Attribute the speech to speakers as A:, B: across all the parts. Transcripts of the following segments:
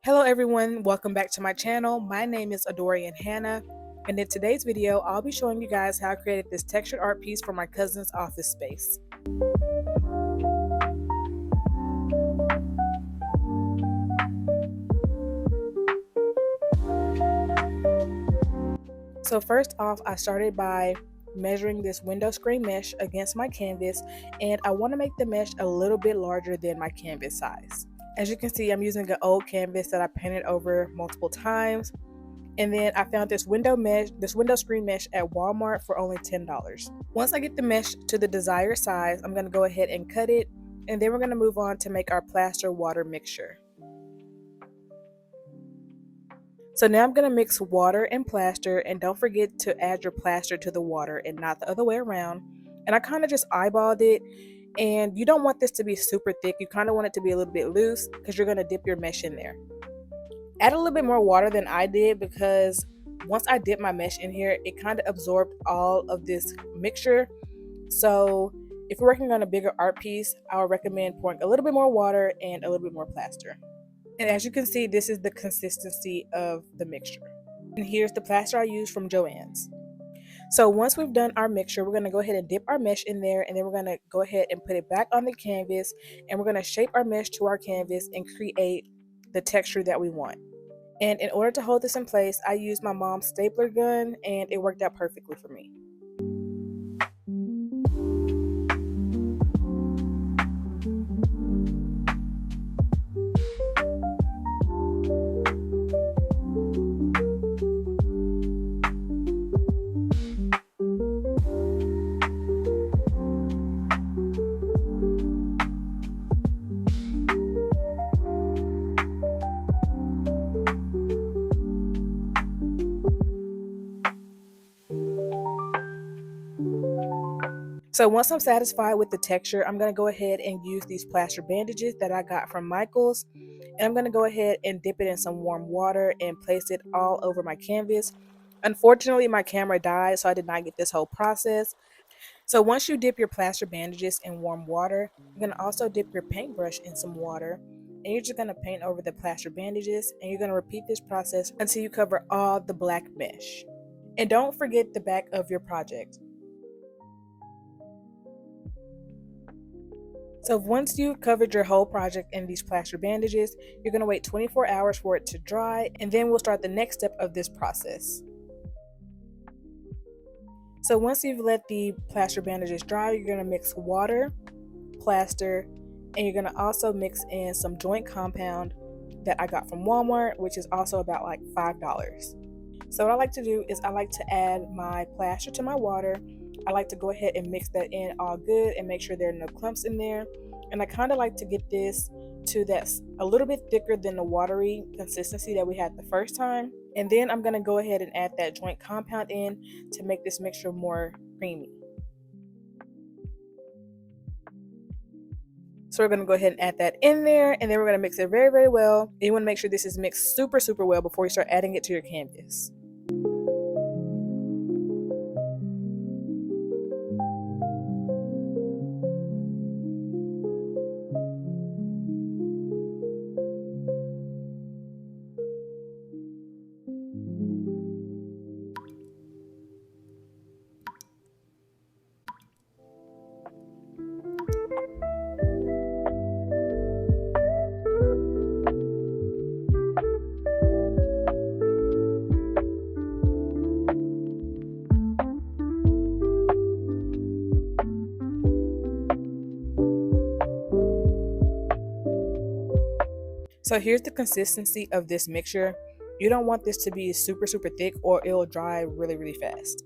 A: Hello everyone, welcome back to my channel. My name is Adorian Hannah, and in today's video I'll be showing you guys how I created this textured art piece for my cousin's office space. So first off, I started by measuring this window screen mesh against my canvas, and I want to make the mesh a little bit larger than my canvas size. As you can see, I'm using an old canvas that I painted over multiple times. And then I found this window screen mesh at Walmart for only $10. Once I get the mesh to the desired size, I'm going to go ahead and cut it, and then we're going to move on to make our plaster water mixture. So now I'm going to mix water and plaster, and don't forget to add your plaster to the water and not the other way around. And I kind of just eyeballed it, and you don't want this to be super thick. You kind of want it to be a little bit loose because you're going to dip your mesh in there. Add a little bit more water than I did because once I dipped my mesh in here, it kind of absorbed all of this mixture. So if you're working on a bigger art piece, I would recommend pouring a little bit more water and a little bit more plaster. And as you can see, this is the consistency of the mixture. And here's the plaster I used from Joann's. So once we've done our mixture, we're going to go ahead and dip our mesh in there, and then we're going to go ahead and put it back on the canvas, and we're going to shape our mesh to our canvas and create the texture that we want. And in order to hold this in place, I used my mom's stapler gun, and it worked out perfectly for me. So once I'm satisfied with the texture, I'm going to go ahead and use these plaster bandages that I got from Michael's. And I'm going to go ahead and dip it in some warm water and place it all over my canvas. Unfortunately, my camera died, so I did not get this whole process. So once you dip your plaster bandages in warm water, you're going to also dip your paintbrush in some water. And you're just going to paint over the plaster bandages, and you're going to repeat this process until you cover all the black mesh. And don't forget the back of your project. So once you've covered your whole project in these plaster bandages, you're going to wait 24 hours for it to dry, and then we'll start the next step of this process. So once you've let the plaster bandages dry, you're going to mix water, plaster, and you're going to also mix in some joint compound that I got from Walmart, which is also about like $5. So what I like to do is I like to add my plaster to my water. I like to go ahead and mix that in all good and make sure there are no clumps in there. And I kind of like to get this to that's a little bit thicker than the watery consistency that we had the first time. And then I'm going to go ahead and add that joint compound in to make this mixture more creamy. So we're going to go ahead and add that in there, and then we're going to mix it very, very well. And you want to make sure this is mixed super, super well before you start adding it to your canvas. So here's the consistency of this mixture. You don't want this to be super, super thick or it'll dry really, really fast.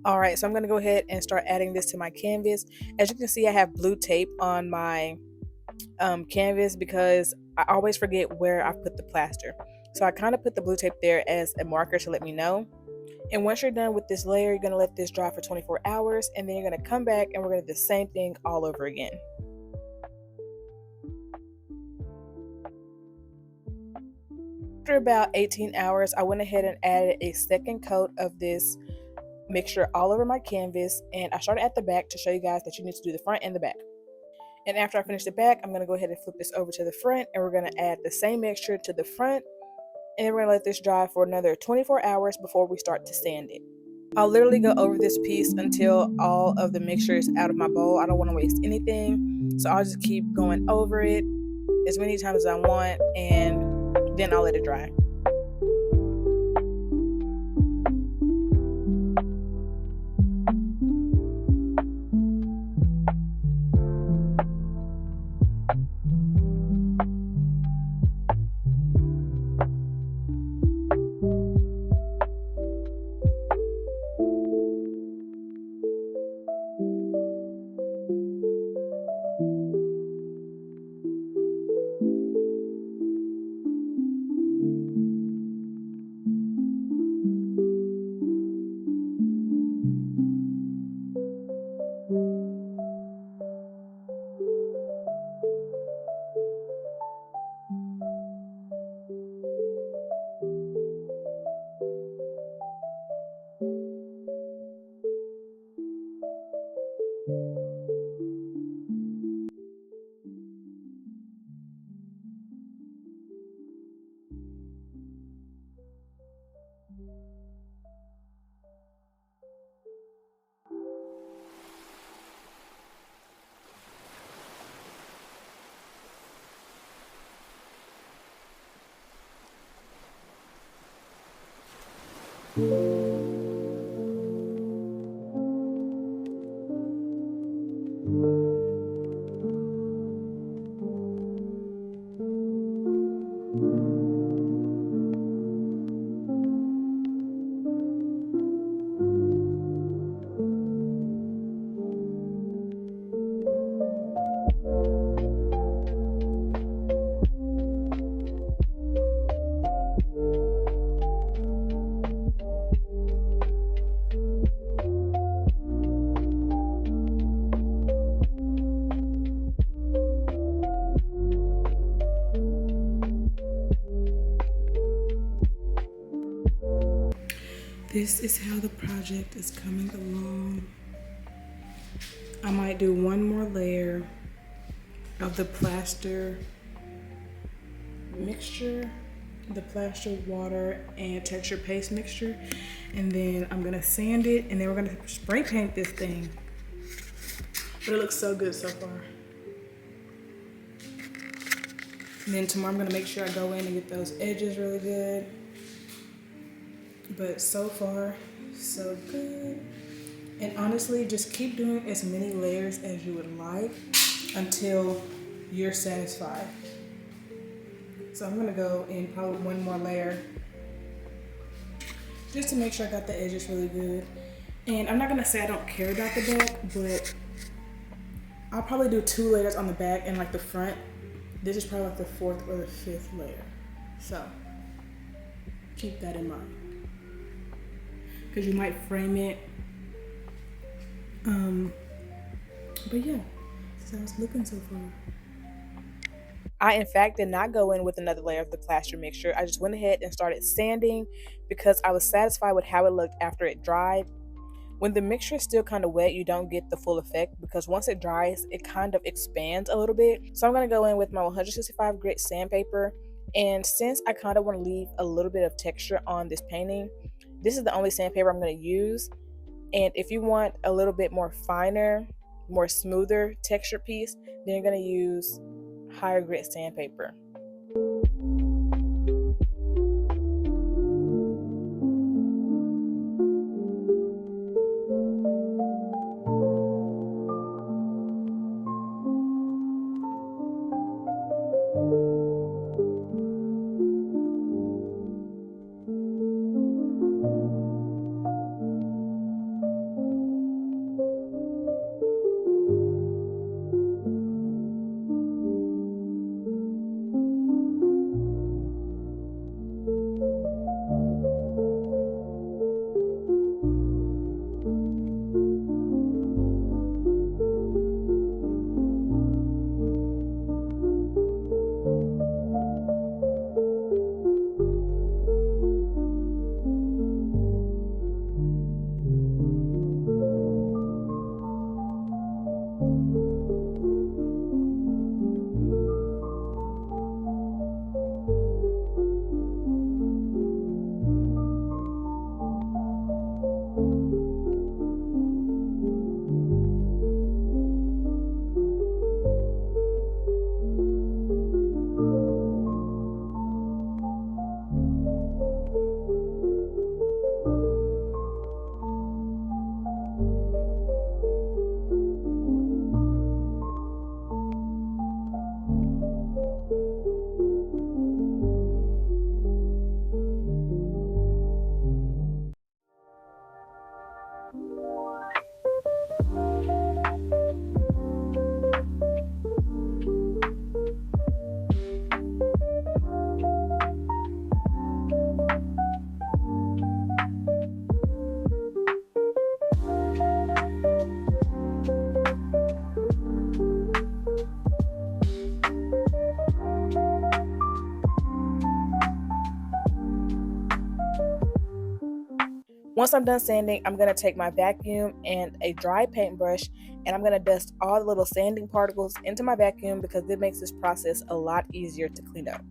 A: All right, so I'm going to go ahead and start adding this to my canvas. As you can see, I have blue tape on my canvas because I always forget where I put the plaster. So I kind of put the blue tape there as a marker to let me know. And once you're done with this layer, you're going to let this dry for 24 hours, and then you're going to come back and we're going to do the same thing all over again. After about 18 hours, I went ahead and added a second coat of this mixture all over my canvas, and I started at the back to show you guys that you need to do the front and the back. And after I finish the back, I'm going to go ahead and flip this over to the front, and we're going to add the same mixture to the front, and then we're going to let this dry for another 24 hours before we start to sand it. I'll literally go over this piece until all of the mixture is out of my bowl. I don't want to waste anything, so I'll just keep going over it as many times as I want, and then I'll let it dry. This is how the project is coming along. I might do one more layer of the plaster mixture, the plaster water and texture paste mixture, and then I'm gonna sand it, and then we're gonna spray paint this thing. But it looks so good so far. And then tomorrow I'm gonna make sure I go in and get those edges really good. But so far, so good. And honestly, just keep doing as many layers as you would like until you're satisfied. So I'm gonna go in probably one more layer just to make sure I got the edges really good. And I'm not gonna say I don't care about the back, but I'll probably do 2 layers on the back and like the front. This is probably like the 4th or the 5th layer. So keep that in mind, because you might frame it. But yeah, so it's looking so far. I in fact did not go in with another layer of the plaster mixture. I just went ahead and started sanding because I was satisfied with how it looked after it dried. When the mixture is still kind of wet, you don't get the full effect, because once it dries, it kind of expands a little bit. So I'm going to go in with my 165 grit sandpaper. And since I kind of want to leave a little bit of texture on this painting, this is the only sandpaper I'm going to use. And if you want a little bit more finer, more smoother texture piece, then you're going to use higher grit sandpaper. Once I'm done sanding, I'm going to take my vacuum and a dry paintbrush, and I'm going to dust all the little sanding particles into my vacuum because it makes this process a lot easier to clean up.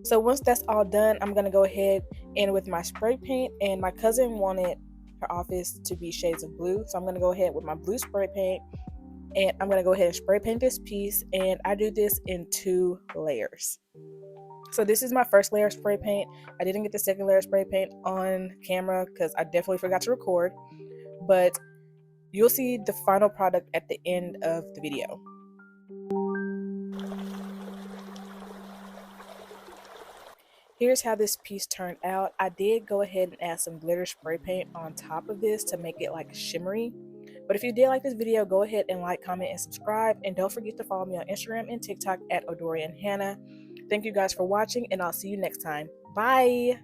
A: So once that's all done, I'm going to go ahead and with my spray paint, and my cousin wanted her office to be shades of blue. So I'm going to go ahead with my blue spray paint, and I'm going to go ahead and spray paint this piece, and I do this in 2 layers. So this is my first layer of spray paint. I didn't get the second layer of spray paint on camera because I definitely forgot to record, but you'll see the final product at the end of the video. Here's how this piece turned out. I did go ahead and add some glitter spray paint on top of this to make it like shimmery. But if you did like this video, go ahead and like, comment, and subscribe. And don't forget to follow me on Instagram and TikTok at Odorian Hannah. Thank you guys for watching, and I'll see you next time. Bye!